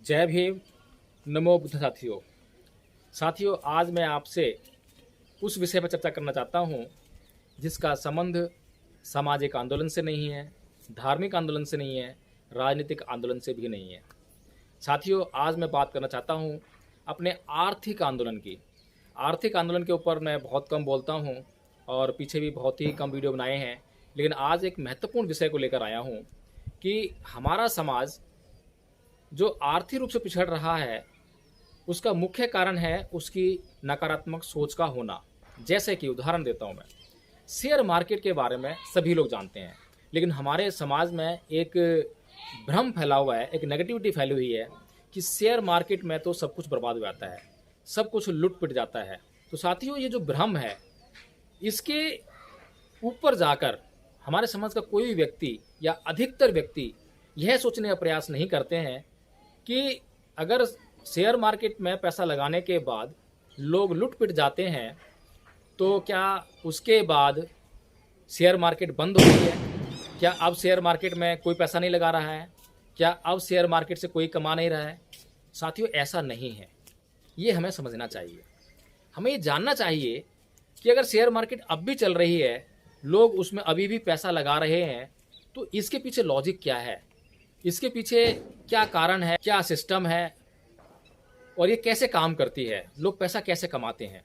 जय भीम। नमो बुद्ध। साथियों, आज मैं आपसे उस विषय पर चर्चा करना चाहता हूँ जिसका संबंध सामाजिक आंदोलन से नहीं है, धार्मिक आंदोलन से नहीं है, राजनीतिक आंदोलन से भी नहीं है। साथियों, आज मैं बात करना चाहता हूँ अपने आर्थिक आंदोलन की। आर्थिक आंदोलन के ऊपर मैं बहुत कम बोलता हूँ और पीछे भी बहुत ही कम वीडियो बनाए हैं, लेकिन आज एक महत्वपूर्ण विषय को लेकर आया हूँ कि हमारा समाज जो आर्थिक रूप से पिछड़ रहा है उसका मुख्य कारण है उसकी नकारात्मक सोच का होना। जैसे कि उदाहरण देता हूं मैं, शेयर मार्केट के बारे में सभी लोग जानते हैं, लेकिन हमारे समाज में एक भ्रम फैला हुआ है, एक नेगेटिविटी फैली हुई है कि शेयर मार्केट में तो सब कुछ बर्बाद हो जाता है, सब कुछ लुट पिट जाता है। तो साथियों, ये जो भ्रम है इसके ऊपर जाकर हमारे समाज का कोई भी व्यक्ति या अधिकतर व्यक्ति यह सोचने का प्रयास नहीं करते हैं कि अगर शेयर मार्केट में पैसा लगाने के बाद लोग लुट पिट जाते हैं तो क्या उसके बाद शेयर मार्केट बंद हो गई है? क्या अब शेयर मार्केट में कोई पैसा नहीं लगा रहा है? क्या अब शेयर मार्केट से कोई कमा नहीं रहा है? साथियों, ऐसा नहीं है। ये हमें समझना चाहिए। हमें ये जानना चाहिए कि अगर शेयर मार्केट अब भी चल रही है, लोग उसमें अभी भी पैसा लगा रहे हैं, तो इसके पीछे लॉजिक क्या है, इसके पीछे क्या कारण है, क्या सिस्टम है और ये कैसे काम करती है, लोग पैसा कैसे कमाते हैं।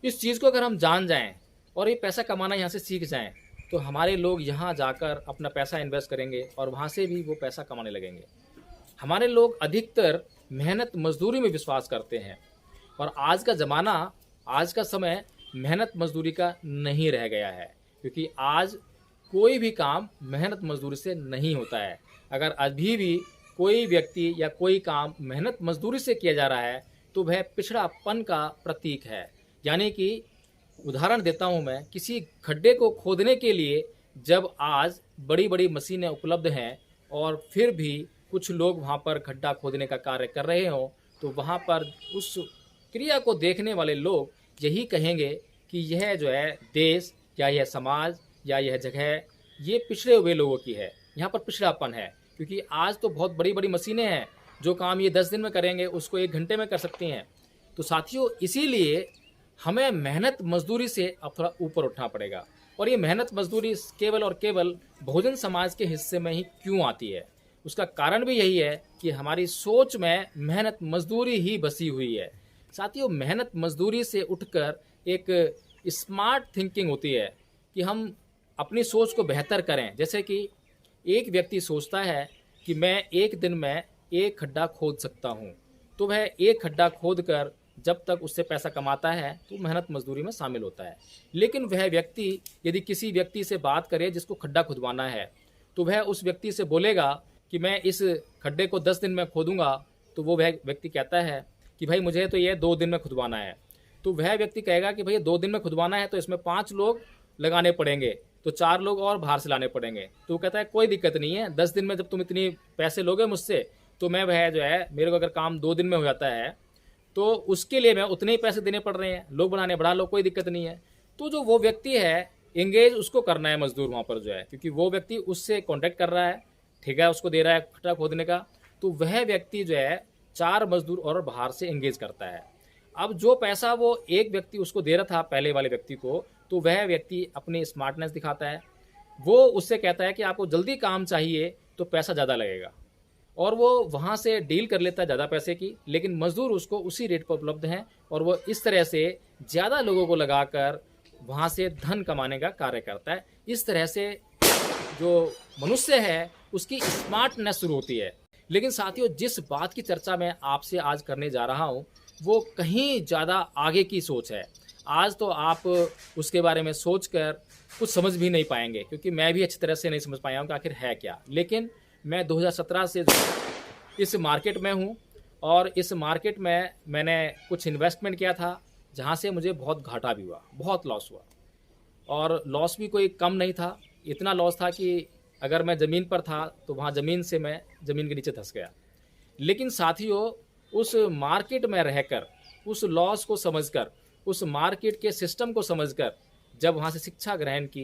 इस चीज़ को अगर हम जान जाएं और ये पैसा कमाना यहाँ से सीख जाएं तो हमारे लोग यहाँ जाकर अपना पैसा इन्वेस्ट करेंगे और वहाँ से भी वो पैसा कमाने लगेंगे। हमारे लोग अधिकतर मेहनत मजदूरी में विश्वास करते हैं और आज का ज़माना, आज का समय मेहनत मजदूरी का नहीं रह गया है, क्योंकि आज कोई भी काम मेहनत मजदूरी से नहीं होता है। अगर अभी भी कोई व्यक्ति या कोई काम मेहनत मजदूरी से किया जा रहा है तो वह पिछड़ापन का प्रतीक है। यानी कि उदाहरण देता हूं मैं, किसी खड्डे को खोदने के लिए जब आज बड़ी बड़ी मशीनें उपलब्ध हैं और फिर भी कुछ लोग वहां पर खड्डा खोदने का कार्य कर रहे हों, तो वहां पर उस क्रिया को देखने वाले लोग यही कहेंगे कि यह जो है देश या यह समाज या यह जगह ये पिछड़े हुए लोगों की है, यहाँ पर पिछड़ापन है। क्योंकि आज तो बहुत बड़ी बड़ी मशीनें हैं, जो काम ये 10 दिन में करेंगे उसको 1 घंटे में कर सकती हैं। तो साथियों, इसीलिए हमें मेहनत मजदूरी से अब थोड़ा ऊपर उठना पड़ेगा। और ये मेहनत मजदूरी केवल और केवल बहुजन समाज के हिस्से में ही क्यों आती है, उसका कारण भी यही है कि हमारी सोच में मेहनत मजदूरी ही बसी हुई है। साथियों, मेहनत मजदूरी से उठकर एक स्मार्ट थिंकिंग होती है कि हम अपनी सोच को बेहतर करें। जैसे कि एक व्यक्ति सोचता है कि मैं एक दिन में 1 खड्डा खोद सकता हूँ, तो वह 1 खड्डा खोद कर जब तक उससे पैसा कमाता है तो मेहनत मजदूरी में शामिल होता है। लेकिन वह व्यक्ति यदि किसी व्यक्ति से बात करे जिसको खड्डा खुदवाना है, तो वह उस व्यक्ति से बोलेगा कि मैं इस खड्डे को 10 दिन में खोदूंगा, तो वो वह व्यक्ति कहता है कि भाई मुझे तो ये 2 दिन में खुदवाना है। तो वह व्यक्ति कहेगा कि भैया 2 दिन में खुदवाना है तो इसमें 5 लोग लगाने पड़ेंगे, तो 4 लोग और बाहर से लाने पड़ेंगे। तो वो कहता है कोई दिक्कत नहीं है, 10 दिन में जब तुम इतनी पैसे लोगे मुझसे तो मैं वह जो है, मेरे को अगर काम 2 दिन में हो जाता है तो उसके लिए मैं उतने ही पैसे देने पड़ रहे हैं, लोग बनाने बढ़ा लो, कोई दिक्कत नहीं है। तो जो वो व्यक्ति है एंगेज उसको करना है मजदूर वहाँ पर जो है, क्योंकि वो व्यक्ति उससे कॉन्टैक्ट कर रहा है, ठीक है, उसको दे रहा है खड्डा खोदने का, तो वह व्यक्ति जो है 4 मजदूर और बाहर से एंगेज करता है। अब जो पैसा वो एक व्यक्ति उसको दे रहा था पहले वाले व्यक्ति को, तो वह व्यक्ति अपनी स्मार्टनेस दिखाता है, वो उससे कहता है कि आपको जल्दी काम चाहिए तो पैसा ज़्यादा लगेगा, और वो वहाँ से डील कर लेता है ज़्यादा पैसे की, लेकिन मजदूर उसको उसी रेट पर उपलब्ध हैं और वो इस तरह से ज़्यादा लोगों को लगाकर वहाँ से धन कमाने का कार्य करता है। इस तरह से जो मनुष्य है उसकी स्मार्टनेस शुरू होती है। लेकिन साथियों, जिस बात की चर्चा मैं आपसे आज करने जा रहा हूँ वो कहीं ज़्यादा आगे की सोच है। आज तो आप उसके बारे में सोचकर कुछ समझ भी नहीं पाएंगे, क्योंकि मैं भी अच्छी तरह से नहीं समझ पाया हूँ कि आखिर है क्या। लेकिन मैं 2017 से इस मार्केट में हूँ और इस मार्केट में मैंने कुछ इन्वेस्टमेंट किया था जहाँ से मुझे बहुत घाटा भी हुआ, बहुत लॉस हुआ, और लॉस भी कोई कम नहीं था। इतना लॉस था कि अगर मैं ज़मीन पर था तो वहाँ ज़मीन से मैं ज़मीन के नीचे धंस गया। लेकिन साथियों, उस मार्केट में रहकर, उस लॉस को समझकर, उस मार्केट के सिस्टम को समझकर जब वहाँ से शिक्षा ग्रहण की,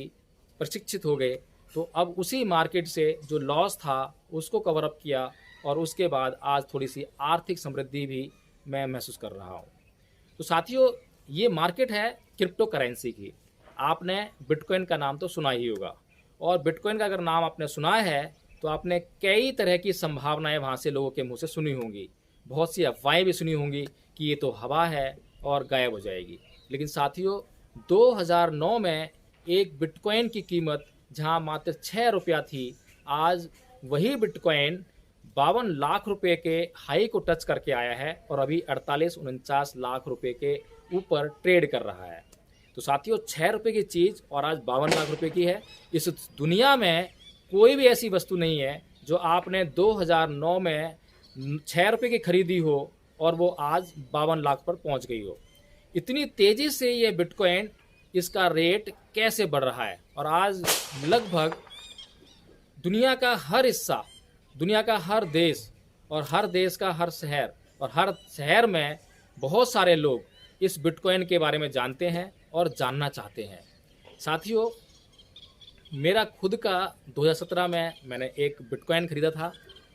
प्रशिक्षित हो गए, तो अब उसी मार्केट से जो लॉस था उसको कवर अप किया और उसके बाद आज थोड़ी सी आर्थिक समृद्धि भी मैं महसूस कर रहा हूँ। तो साथियों, ये मार्केट है क्रिप्टो करेंसी की। आपने बिटकॉइन का नाम तो सुना ही होगा, और बिटकॉइन का अगर नाम आपने सुना है तो आपने कई तरह की संभावनाएं वहाँ से लोगों के मुंह से सुनी होंगी। बहुत सी अफवाहें भी सुनी होंगी कि ये तो हवा है और गायब हो जाएगी। लेकिन साथियों, 2009 में एक बिटकॉइन की कीमत जहाँ मात्र 6 रुपया थी, आज वही बिटकॉइन 52 लाख रुपए के हाई को टच करके आया है और अभी 48-49 लाख रुपए के ऊपर ट्रेड कर रहा है। तो साथियों, 6 रुपये की चीज़ और आज 52 लाख रुपए की है। इस दुनिया में कोई भी ऐसी वस्तु नहीं है जो आपने 2009 में 6 रुपये की खरीदी हो और वो आज 52 लाख पर पहुंच गई हो। इतनी तेज़ी से ये बिटकॉइन, इसका रेट कैसे बढ़ रहा है, और आज लगभग दुनिया का हर हिस्सा, दुनिया का हर देश और हर देश का हर शहर और हर शहर में बहुत सारे लोग इस बिटकॉइन के बारे में जानते हैं और जानना चाहते हैं। साथियों, मेरा खुद का 2017 में मैंने एक बिटकॉइन खरीदा था।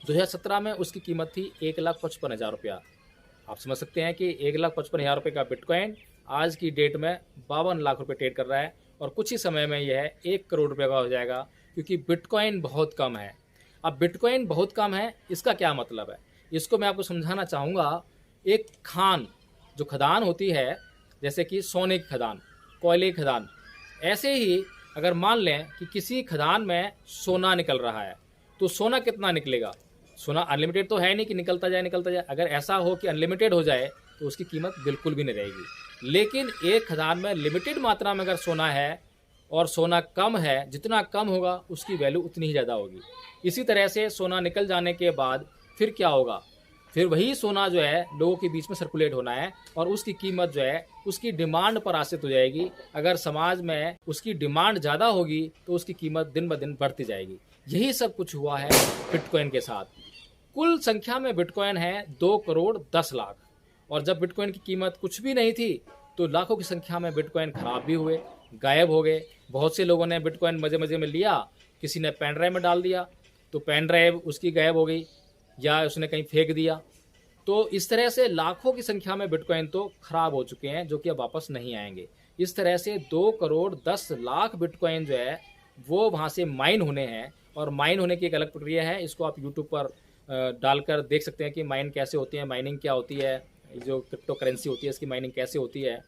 2017 में उसकी कीमत थी 1,55,000 रुपया। आप समझ सकते हैं कि 1,55,000 रुपये का बिटकॉइन आज की डेट में 52 लाख रुपये ट्रेड कर रहा है, और कुछ ही समय में यह 1 करोड़ रुपये का हो जाएगा, क्योंकि बिटकॉइन बहुत कम है। अब बिटकॉइन बहुत कम है, इसका क्या मतलब है, इसको मैं आपको समझाना चाहूँगा। एक खान, जो खदान होती है, जैसे कि सोने की खदान, कोयले की खदान, ऐसे ही अगर मान लें कि किसी खदान में सोना निकल रहा है, तो सोना कितना निकलेगा? सोना अनलिमिटेड तो है नहीं कि निकलता जाए निकलता जाए। अगर ऐसा हो कि अनलिमिटेड हो जाए तो उसकी कीमत बिल्कुल भी नहीं रहेगी। लेकिन एक खदान में लिमिटेड मात्रा में अगर सोना है और सोना कम है, जितना कम होगा उसकी वैल्यू उतनी ही ज़्यादा होगी। इसी तरह से सोना निकल जाने के बाद फिर क्या होगा? फिर वही सोना जो है लोगों के बीच में सर्कुलेट होना है, और उसकी कीमत जो है उसकी डिमांड पर आश्रित हो जाएगी। अगर समाज में उसकी डिमांड ज़्यादा होगी तो उसकी कीमत दिन ब दिन बढ़ती जाएगी। यही सब कुछ हुआ है बिटकॉइन के साथ। कुल संख्या में बिटकॉइन है 2 करोड़ 10 लाख, और जब बिटकॉइन की कीमत कुछ भी नहीं थी तो लाखों की संख्या में बिटकॉइन खराब भी हुए, गायब हो गए। बहुत से लोगों ने बिटकॉइन मज़े मज़े में लिया, किसी ने पेन ड्राइव में डाल दिया तो पेन ड्राइव उसकी गायब हो गई, या उसने कहीं फेंक दिया। तो इस तरह से लाखों की संख्या में बिटकॉइन तो खराब हो चुके हैं, जो कि अब वापस नहीं आएंगे। इस तरह से 2 करोड़ 10 लाख बिटकॉइन जो है वो वहाँ से माइन होने हैं, और माइन होने की एक अलग प्रक्रिया है। इसको आप यूट्यूब पर डालकर देख सकते हैं कि माइन कैसे होती है, माइनिंग क्या होती है, जो क्रिप्टो करेंसी होती है इसकी माइनिंग कैसे होती है।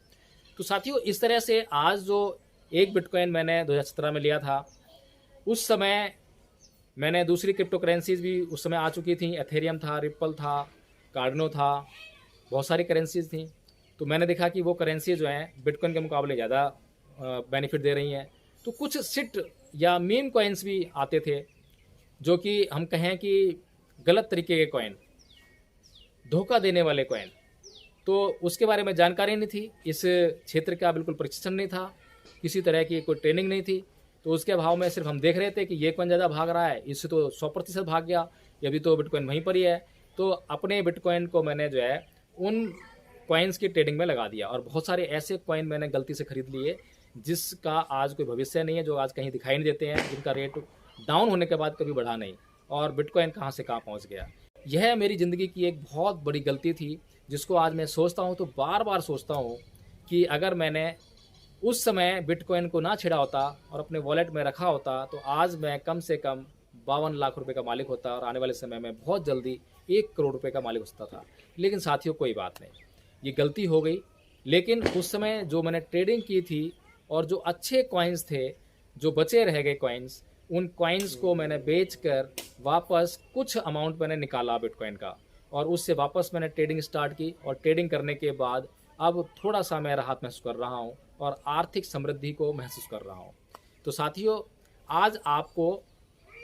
तो साथियों, इस तरह से आज जो एक बिटकॉइन मैंने 2017 में लिया था, उस समय मैंने दूसरी क्रिप्टो करेंसीज भी उस समय आ चुकी थी। एथेरियम था, रिपल था, कार्डिनो था, बहुत सारी करेंसीज थी। तो मैंने देखा कि वो करेंसी जो हैं बिटकॉइन के मुकाबले ज़्यादा बेनिफिट दे रही हैं। तो कुछ सिट या मीम कॉइन्स भी आते थे, जो कि हम कहें कि गलत तरीके के कॉइन, धोखा देने वाले कॉइन। तो उसके बारे में जानकारी नहीं थी, इस क्षेत्र का बिल्कुल प्रशिक्षण नहीं था, किसी तरह की कोई ट्रेनिंग नहीं थी। तो उसके अभाव में सिर्फ हम देख रहे थे कि ये कॉइन ज़्यादा भाग रहा है, इससे तो 100% भाग गया, ये भी तो बिटकॉइन वहीं पर ही है। तो अपने बिटकॉइन को मैंने जो है उन कॉइन्स की ट्रेडिंग में लगा दिया, और बहुत सारे ऐसे कॉइन मैंने गलती से खरीद लिए जिसका आज कोई भविष्य नहीं है, जो आज कहीं दिखाई नहीं देते हैं, जिनका रेट डाउन होने के बाद कभी बढ़ा नहीं, और बिटकॉइन कहाँ से कहाँ पहुँच गया। यह मेरी ज़िंदगी की एक बहुत बड़ी गलती थी, जिसको आज मैं सोचता हूँ तो बार बार सोचता हूँ कि अगर मैंने उस समय बिटकॉइन को ना छेड़ा होता और अपने वॉलेट में रखा होता, तो आज मैं कम से कम 52 लाख रुपए का मालिक होता, और आने वाले समय में बहुत जल्दी 1 करोड़ रुपए का मालिक हो सकता था। लेकिन साथियों, कोई बात नहीं, ये गलती हो गई। लेकिन उस समय जो मैंने ट्रेडिंग की थी और जो अच्छे कॉइन्स थे, जो बचे रह गए कॉइन्स, उन कॉइन्स को मैंने बेचकर वापस कुछ अमाउंट मैंने निकाला बिटकॉइन का, और उससे वापस मैंने ट्रेडिंग स्टार्ट की। और ट्रेडिंग करने के बाद अब थोड़ा सा मैं राहत महसूस कर रहा हूँ और आर्थिक समृद्धि को महसूस कर रहा हूँ। तो साथियों, आज आपको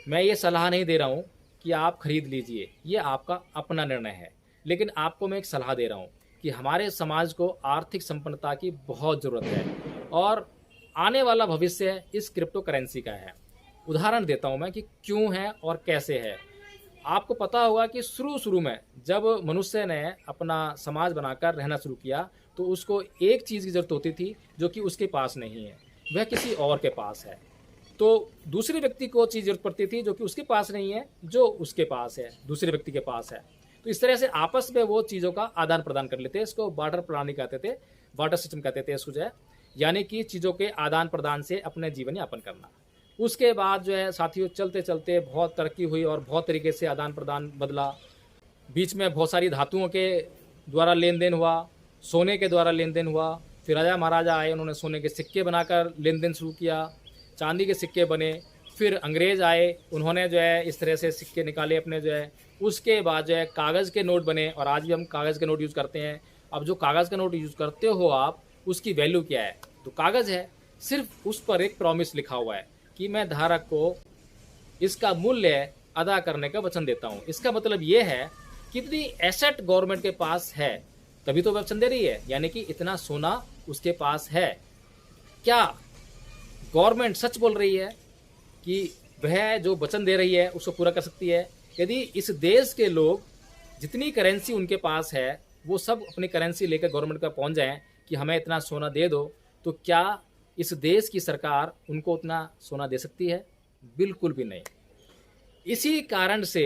मैं ये सलाह नहीं दे रहा हूँ कि आप खरीद लीजिए, ये आपका अपना निर्णय है। लेकिन आपको मैं एक सलाह दे रहा हूँ कि हमारे समाज को आर्थिक संपन्नता की बहुत ज़रूरत है, और आने वाला भविष्य इस क्रिप्टो करेंसी का है। उदाहरण देता हूँ मैं कि क्यों है और कैसे है। आपको पता होगा कि शुरू में जब मनुष्य ने अपना समाज बनाकर रहना शुरू किया, तो उसको एक चीज़ की ज़रूरत होती थी जो कि उसके पास नहीं है, वह किसी और के पास है। तो दूसरे व्यक्ति को चीज़ जरूरत पड़ती थी जो कि उसके पास नहीं है, जो उसके पास है, दूसरे व्यक्ति के पास है। तो इस तरह से आपस में वो चीज़ों का आदान प्रदान कर लेते हैं। इसको बार्टर प्रणाली कहते थे, वाटर सिस्टम कहते थे इसको, जो है यानी कि चीज़ों के आदान प्रदान से अपने जीवन यापन करना। उसके बाद जो है साथियों, चलते चलते बहुत तरक्की हुई और बहुत तरीके से आदान प्रदान बदला। बीच में बहुत सारी धातुओं के द्वारा लेन देन हुआ, सोने के द्वारा लेन देन हुआ। फिर राजा महाराजा आए, उन्होंने सोने के सिक्के बनाकर लेन देन शुरू किया, चांदी के सिक्के बने। फिर अंग्रेज़ आए, उन्होंने जो है इस तरह से सिक्के निकाले अपने, जो है उसके बाद जो है कागज़ के नोट बने, और आज भी हम कागज़ के नोट यूज़ करते हैं। अब जो कागज़ का नोट यूज़ करते हो आप, उसकी वैल्यू क्या है? तो कागज़ है, सिर्फ उस पर एक प्रॉमिस लिखा हुआ है कि मैं धारक को इसका मूल्य अदा करने का वचन देता हूँ। इसका मतलब ये है कि इतनी एसेट गवर्नमेंट के पास है तभी तो वचन दे रही है, यानी कि इतना सोना उसके पास है। क्या गवर्नमेंट सच बोल रही है कि वह जो वचन दे रही है उसको पूरा कर सकती है? यदि इस देश के लोग जितनी करेंसी उनके पास है वो सब अपनी करेंसी लेकर गवर्नमेंट का पहुंच जाएं कि हमें इतना सोना दे दो, तो क्या इस देश की सरकार उनको उतना सोना दे सकती है? बिल्कुल भी नहीं। इसी कारण से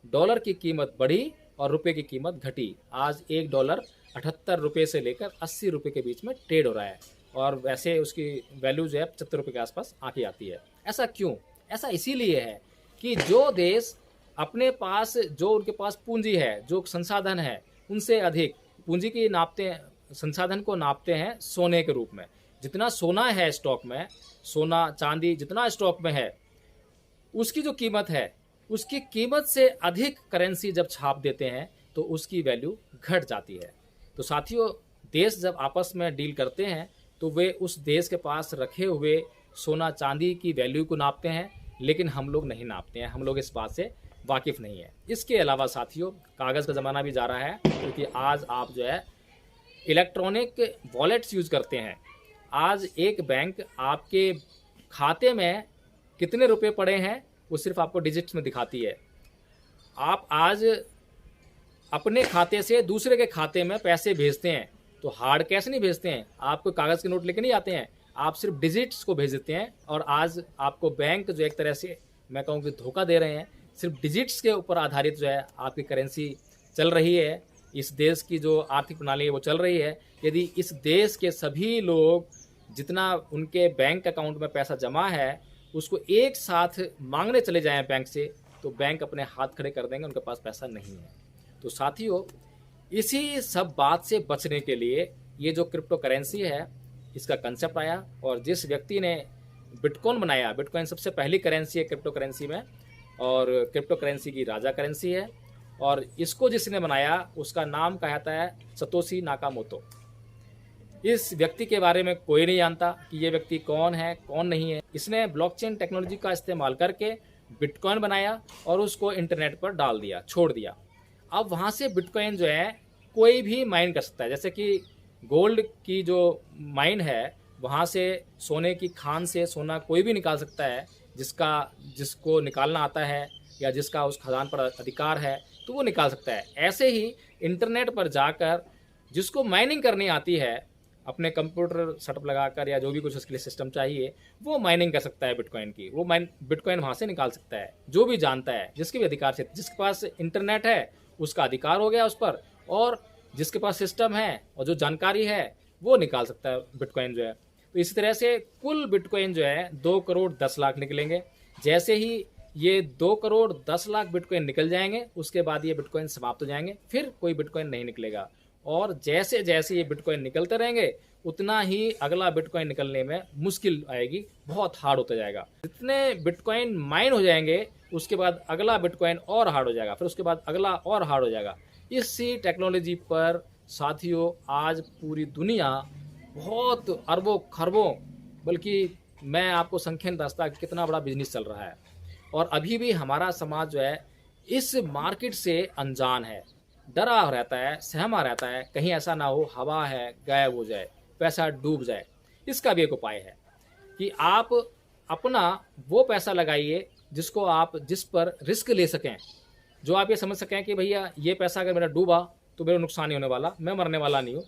डॉलर की कीमत बढ़ी और रुपए की कीमत घटी। आज $1 78 रुपये से लेकर 80 रुपये के बीच में ट्रेड हो रहा है, और वैसे उसकी वैल्यू जो है 75 रुपये के आसपास आके आती है। ऐसा क्यों? ऐसा इसीलिए है कि जो देश अपने पास, जो उनके पास पूंजी है, जो संसाधन है, उनसे अधिक पूंजी की नापते हैं, संसाधन को नापते हैं सोने के रूप में। जितना सोना है स्टॉक में, सोना चांदी जितना स्टॉक में है, उसकी जो कीमत है, उसकी कीमत से अधिक करेंसी जब छाप देते हैं तो उसकी वैल्यू घट जाती है। तो साथियों, देश जब आपस में डील करते हैं तो वे उस देश के पास रखे हुए सोना चांदी की वैल्यू को नापते हैं, लेकिन हम लोग नहीं नापते हैं, हम लोग इस बात से वाकिफ़ नहीं है। इसके अलावा साथियों, कागज़ का ज़माना भी जा रहा है, क्योंकि आज आप जो है इलेक्ट्रॉनिक वॉलेट्स यूज़ करते हैं। आज एक बैंक आपके खाते में कितने रुपए पड़े हैं वो सिर्फ आपको डिजिट्स में दिखाती है। आप आज अपने खाते से दूसरे के खाते में पैसे भेजते हैं तो हार्ड कैश नहीं भेजते हैं, आपको कागज़ के नोट लेके नहीं आते हैं, आप सिर्फ डिजिट्स को भेज देते हैं। और आज आपको बैंक जो एक तरह से मैं कहूँ कि धोखा दे रहे हैं। सिर्फ डिजिट्स के ऊपर आधारित जो है आपकी करेंसी चल रही है, इस देश की जो आर्थिक प्रणाली है वो चल रही है। यदि इस देश के सभी लोग जितना उनके बैंक अकाउंट में पैसा जमा है उसको एक साथ मांगने चले जाएं बैंक से, तो बैंक अपने हाथ खड़े कर देंगे, उनके पास पैसा नहीं है। तो साथियों, इसी सब बात से बचने के लिए ये जो क्रिप्टो करेंसी है, इसका कंसेप्ट आया। और जिस व्यक्ति ने बिटकॉइन बनाया, बिटकॉइन सबसे पहली करेंसी है क्रिप्टो करेंसी में, और क्रिप्टो करेंसी की राजा करेंसी है। और इसको जिसने बनाया उसका नाम कहा जाता है सतोशी नाकामोटो। इस व्यक्ति के बारे में कोई नहीं जानता कि ये व्यक्ति कौन है, कौन नहीं है। इसने ब्लॉकचेन टेक्नोलॉजी का इस्तेमाल करके बिटकॉइन बनाया और उसको इंटरनेट पर डाल दिया, छोड़ दिया। अब वहाँ से बिटकॉइन जो है कोई भी माइन कर सकता है। जैसे कि गोल्ड की जो माइन है, वहाँ से सोने की खान से सोना कोई भी निकाल सकता है, जिसको निकालना आता है या जिसका उस खदान पर अधिकार है तो वो निकाल सकता है। ऐसे ही इंटरनेट पर जाकर जिसको माइनिंग करनी आती है, अपने कंप्यूटर सेटअप लगाकर या जो भी कुछ उसके लिए सिस्टम चाहिए, वो माइनिंग कर सकता है बिटकॉइन की। वो बिटकॉइन वहाँ से निकाल सकता है, जो भी जानता है, जिसके भी अधिकार से, जिसके पास इंटरनेट है उसका अधिकार हो गया उस पर, और जिसके पास सिस्टम है और जो जानकारी है वो निकाल सकता है बिटकॉइन जो है। तो इसी तरह से कुल बिटकॉइन जो है 2 करोड़ 10 लाख निकलेंगे। जैसे ही ये 2 करोड़ 10 लाख बिटकॉइन निकल जाएंगे, उसके बाद ये बिटकॉइन समाप्त हो जाएंगे, फिर कोई बिटकॉइन नहीं निकलेगा। और जैसे जैसे ये बिटकॉइन निकलते रहेंगे उतना ही अगला बिटकॉइन निकलने में मुश्किल आएगी, बहुत हार्ड होता जाएगा। जितने बिटकॉइन माइन हो जाएंगे उसके बाद अगला बिटकॉइन और हार्ड हो जाएगा, फिर उसके बाद अगला और हार्ड हो जाएगा। इसी टेक्नोलॉजी पर साथियों आज पूरी दुनिया बहुत अरबों खरबों, बल्कि मैं आपको संख्या नहीं दसता कि कितना बड़ा बिजनेस चल रहा है। और अभी भी हमारा समाज जो है इस मार्केट से अनजान है, डरा रहता है, सहमा रहता है, कहीं ऐसा ना हो हवा है गायब हो जाए, पैसा डूब जाए। इसका भी एक उपाय है कि आप अपना वो पैसा लगाइए जिस पर रिस्क ले सकें, जो आप ये समझ सकें कि भैया ये पैसा अगर मेरा डूबा तो मेरा नुकसान नहीं होने वाला, मैं मरने वाला नहीं हूँ,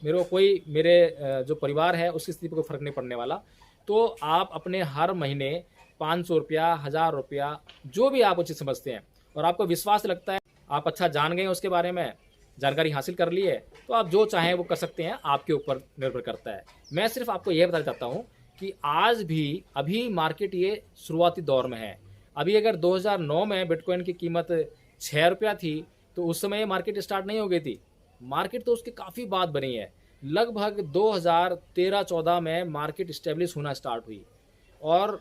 मेरे जो परिवार है उसकी स्थिति पर कोई फर्क नहीं पड़ने वाला। तो आप अपने हर महीने 500 रुपया, 1000 रुपया, जो भी आप उचित समझते हैं और आपको विश्वास लगता है, आप अच्छा जान गए हैं उसके बारे में, जानकारी हासिल कर ली है, तो आप जो चाहें वो कर सकते हैं, आपके ऊपर निर्भर करता है। मैं सिर्फ आपको यह बताना चाहता हूँ कि आज भी अभी मार्केट ये शुरुआती दौर में है। अभी अगर 2009 में बिटकॉइन की कीमत 6 रुपया थी तो उस समय ये मार्केट स्टार्ट नहीं हो गई थी। मार्केट तो उसके काफ़ी बाद बनी है। लगभग 2013-14 में मार्केट इस्टेब्लिश होना स्टार्ट हुई। और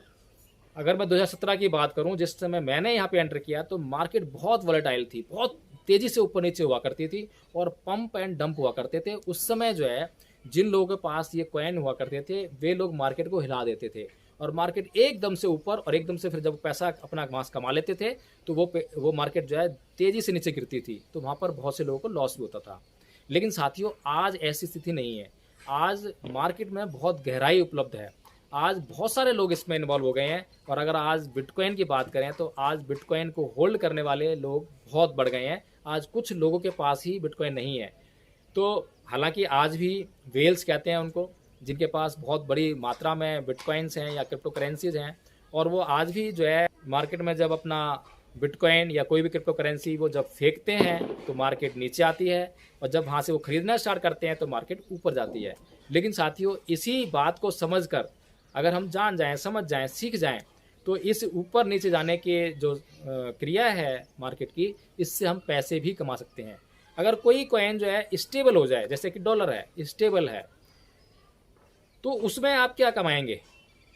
अगर मैं 2017 की बात करूं, जिस समय मैंने यहाँ पे एंटर किया, तो मार्केट बहुत वोलेटाइल थी, बहुत तेज़ी से ऊपर नीचे हुआ करती थी और पंप एंड डंप हुआ करते थे। उस समय जो है जिन लोगों के पास ये कॉइन हुआ करते थे वे लोग मार्केट को हिला देते थे और मार्केट एकदम से ऊपर और एकदम से फिर जब पैसा अपना मास कमा लेते थे तो वो मार्केट जो है तेज़ी से नीचे गिरती थी, तो वहाँ पर बहुत से लोगों को लॉस भी होता था। लेकिन साथियों, आज ऐसी स्थिति नहीं है। आज मार्केट में बहुत गहराई उपलब्ध है। आज बहुत सारे लोग इसमें इन्वॉल्व हो गए हैं और अगर आज बिटकॉइन की बात करें तो आज बिटकॉइन को होल्ड करने वाले लोग बहुत बढ़ गए हैं। आज कुछ लोगों के पास ही बिटकॉइन नहीं है। तो हालांकि आज भी वेल्स कहते हैं उनको, जिनके पास बहुत बड़ी मात्रा में बिटकॉइंस हैं या क्रिप्टो करेंसीज हैं, और वो आज भी जो है मार्केट में जब अपना बिटकॉइन या कोई भी क्रिप्टो करेंसी वो जब फेंकते हैं तो मार्केट नीचे आती है और जब वहाँ से वो खरीदना स्टार्ट करते हैं तो मार्केट ऊपर जाती है। लेकिन साथियों, इसी बात को समझकर अगर हम जान जाएं, समझ जाएं, सीख जाएं, तो इस ऊपर नीचे जाने के जो क्रिया है मार्केट की, इससे हम पैसे भी कमा सकते हैं। अगर कोई कॉइन जो है स्टेबल हो जाए, जैसे कि डॉलर है, स्टेबल है, तो उसमें आप क्या कमाएंगे?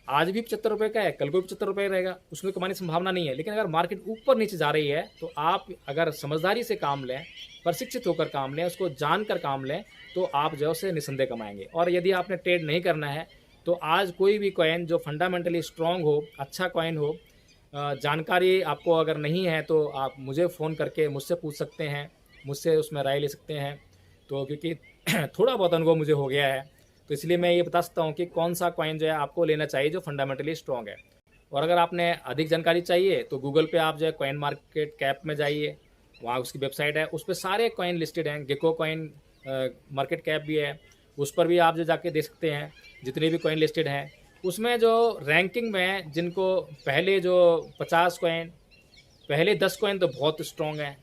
आज भी 75 रुपये का है, कल को भी 75 रुपये रहेगा, उसमें कमाने की संभावना नहीं है। लेकिन अगर मार्केट ऊपर नीचे जा रही है तो आप अगर समझदारी से काम लें, प्रशिक्षित होकर काम लें, उसको जानकर काम लें, तो आप जो है निसंदेह कमाएंगे। और यदि आपने ट्रेड नहीं करना है तो आज कोई भी कॉइन जो फंडामेंटली स्ट्रॉन्ग हो, अच्छा कॉइन हो, जानकारी आपको अगर नहीं है तो आप मुझे फ़ोन करके मुझसे पूछ सकते हैं, मुझसे उसमें राय ले सकते हैं। तो क्योंकि थोड़ा बहुत अनुभव मुझे हो गया है, तो इसलिए मैं ये बता सकता हूँ कि कौन सा कॉइन जो है आपको लेना चाहिए जो फंडामेंटली स्ट्रॉन्ग है। और अगर आपने अधिक जानकारी चाहिए तो गूगल पे आप जो है कॉइन मार्केट कैप में जाइए, वहाँ उसकी वेबसाइट है, उस पर सारे कॉइन लिस्टेड हैं। गेको कॉइन मार्केट कैप भी है, उस पर भी आप जो जाके देख सकते हैं जितने भी कॉइन लिस्टेड हैं। उसमें जो रैंकिंग में जिनको पहले जो 50 कॉइन, पहले 10 कॉइन तो बहुत स्ट्रॉन्ग हैं।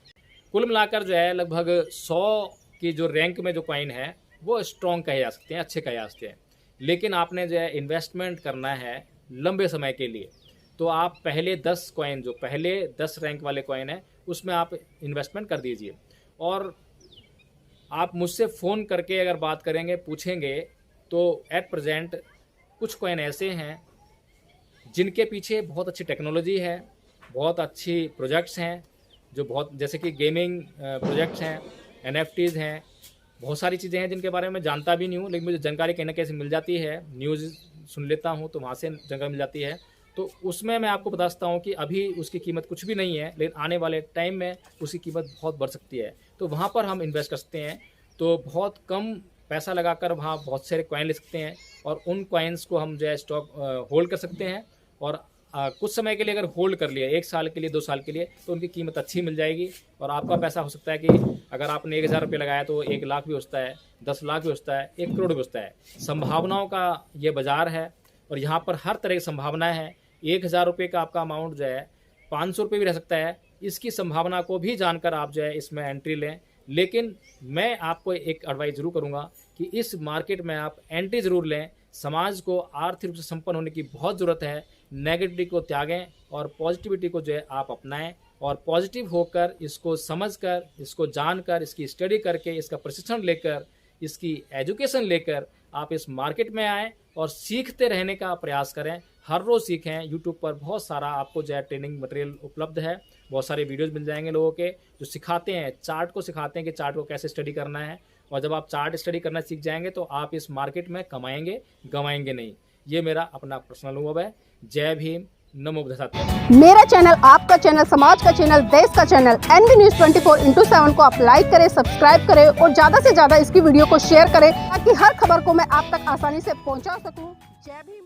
कुल मिलाकर जो है लगभग 100 की जो रैंक में जो कॉइन है वो स्ट्रॉन्ग कहे जा सकते हैं, अच्छे कहे जा सकते हैं। लेकिन आपने जो है इन्वेस्टमेंट करना है लंबे समय के लिए, तो आप पहले 10 कॉइन, जो पहले 10 रैंक वाले कॉइन हैं, उसमें आप इन्वेस्टमेंट कर दीजिए। और आप मुझसे फ़ोन करके अगर बात करेंगे, पूछेंगे, तो एट प्रेजेंट कुछ कॉइन ऐसे हैं जिनके पीछे बहुत अच्छी टेक्नोलॉजी है, बहुत अच्छी प्रोजेक्ट्स हैं, जो बहुत, जैसे कि गेमिंग प्रोजेक्ट्स हैं, NFTs हैं, बहुत सारी चीज़ें हैं जिनके बारे में जानता भी नहीं हूँ, लेकिन मुझे जानकारी कहीं ना कहीं से मिल जाती है। न्यूज़ सुन लेता हूँ तो वहाँ से जानकारी मिल जाती है। तो उसमें मैं आपको बता सकता हूँ कि अभी उसकी कीमत कुछ भी नहीं है, लेकिन आने वाले टाइम में उसकी कीमत बहुत बढ़ सकती है। तो वहाँ पर हम इन्वेस्ट कर सकते हैं। तो बहुत कम पैसा लगाकर वहाँ बहुत सारे कॉइन ले सकते हैं और उन कॉइन्स को हम जो है स्टॉक होल्ड कर सकते हैं। और कुछ समय के लिए अगर होल्ड कर लिया, 1 साल के लिए, 2 साल के लिए, तो उनकी कीमत अच्छी मिल जाएगी। और आपका पैसा हो सकता है कि अगर आपने 1000 रुपये लगाया तो 1 लाख भी हो सकता है, 10 लाख भी हो सकता है, 1 करोड़ भी हो सकता है। संभावनाओं का ये बाज़ार है और यहाँ पर हर तरह की संभावना है। 1000 रुपये का आपका अमाउंट जो है 500 रुपये भी रह सकता है। इसकी संभावना को भी जानकर आप जो है इसमें एंट्री लें। लेकिन मैं आपको एक एडवाइस ज़रूर करूँगा कि इस मार्केट में आप एंट्री ज़रूर लें। समाज को आर्थिक रूप से संपन्न होने की बहुत ज़रूरत है। नेगेटिविटी को त्यागें और पॉजिटिविटी को जो है आप अपनाएं और पॉजिटिव होकर, इसको समझकर, इसको जानकर, इसकी स्टडी करके, इसका प्रशिक्षण लेकर, इसकी एजुकेशन लेकर आप इस मार्केट में आएँ और सीखते रहने का प्रयास करें। हर रोज़ सीखें। यूट्यूब पर बहुत सारा आपको जो है ट्रेनिंग मटेरियल उपलब्ध है, बहुत सारे वीडियोज़ मिल जाएंगे लोगों के जो सिखाते हैं, चार्ट को सिखाते हैं कि चार्ट को कैसे स्टडी करना है। और जब आप चार्ट स्टडी करना सीख जाएंगे तो आप इस मार्केट में कमाएंगे, गंवाएंगे नहीं। ये मेरा अपना पर्सनल अनुभव है। जय भीम, नमो बुद्धाय। मेरा चैनल, आपका चैनल, समाज का चैनल, देश का चैनल NV News 24/7 को आप लाइक करें, सब्सक्राइब करें और ज़्यादा से ज़्यादा इसकी वीडियो को शेयर करें ताकि हर खबर को मैं आप तक आसानी से पहुंचा सकूं। जय भीम।